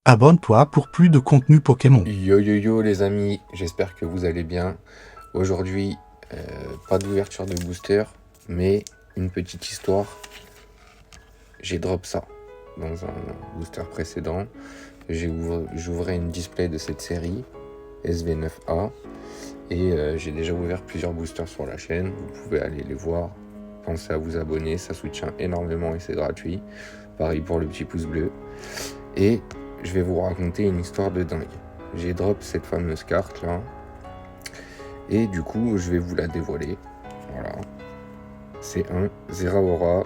Abonne-toi pour plus de contenu Pokémon. Yo yo yo les amis, j'espère que vous allez bien. Aujourd'hui, pas d'ouverture de booster, mais une petite histoire. J'ai drop ça dans un booster précédent. J'ouvrais une display de cette série, SV9A, et j'ai déjà ouvert plusieurs boosters sur la chaîne. Vous pouvez aller les voir. Pensez à vous abonner, ça soutient énormément et c'est gratuit. Pareil pour le petit pouce bleu. Et je vais vous raconter une histoire de dingue. J'ai drop cette fameuse carte là. Et du coup, je vais vous la dévoiler. Voilà. C'est un Zeraora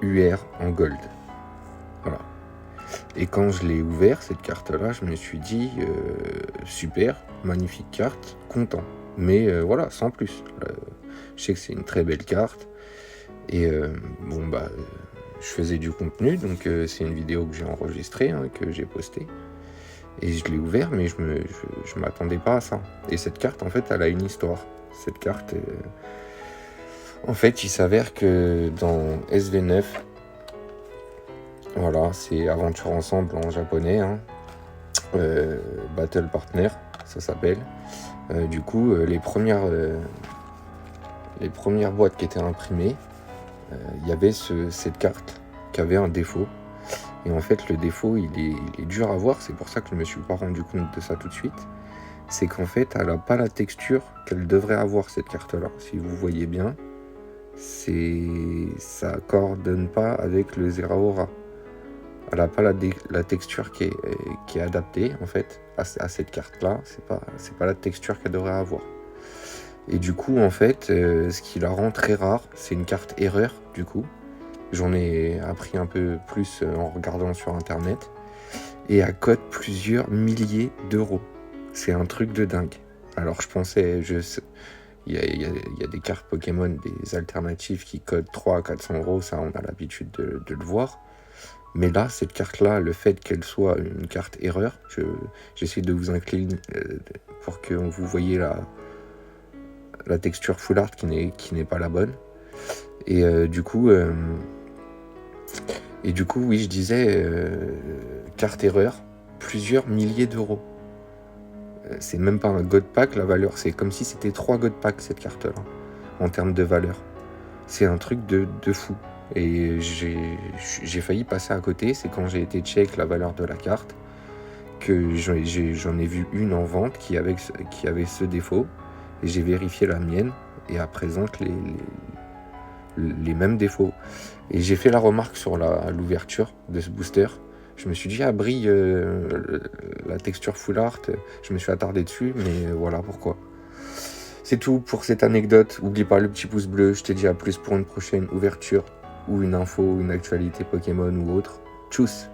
UR en gold. Voilà. Et quand je l'ai ouvert, cette carte-là, je me suis dit, super, magnifique carte, content. Mais voilà, sans plus. Je sais que c'est une très belle carte. Et je faisais du contenu, donc c'est une vidéo que j'ai enregistrée, que j'ai postée. Et je l'ai ouvert, mais je m'attendais pas à ça. Et cette carte, en fait, elle a une histoire. Cette carte, en fait, il s'avère que dans SV9, voilà, c'est Aventure Ensemble en japonais, Battle Partner, ça s'appelle. Du coup, les premières boîtes qui étaient imprimées, il y avait cette carte qui avait un défaut. Et en fait, le défaut, il est dur à voir. C'est pour ça que je ne me suis pas rendu compte de ça tout de suite. C'est qu'en fait, elle n'a pas la texture qu'elle devrait avoir, cette carte-là. Si vous voyez bien, ça coordonne pas avec le Zeraora. Elle n'a pas la texture qui est adaptée, en fait, à cette carte-là. C'est pas la texture qu'elle devrait avoir. Et du coup, en fait, ce qui la rend très rare, c'est une carte erreur, du coup. J'en ai appris un peu plus en regardant sur internet. Et elle cote plusieurs milliers d'euros. C'est un truc de dingue. Alors je pensais, il y a des cartes Pokémon, des alternatives qui cotent 300 à 400 euros, ça on a l'habitude de le voir. Mais là, cette carte-là, le fait qu'elle soit une carte erreur, j'essaie de vous incliner pour que vous voyez la texture full art qui n'est pas la bonne. Et du coup, oui, je disais, carte erreur, plusieurs milliers d'euros. C'est même pas un God Pack, la valeur. C'est comme si c'était 3 God Pack, cette carte-là, en termes de valeur. C'est un truc de fou. Et j'ai failli passer à côté. C'est quand j'ai été check la valeur de la carte que j'en ai vu une en vente qui avait ce défaut. Et j'ai vérifié la mienne et elle présente les mêmes défauts. Et j'ai fait la remarque sur l'ouverture de ce booster. Je me suis dit, brille la texture full art. Je me suis attardé dessus, mais voilà pourquoi. C'est tout pour cette anecdote. N'oublie pas le petit pouce bleu. Je te dis à plus pour une prochaine ouverture ou une info, une actualité Pokémon ou autre. Tchuss!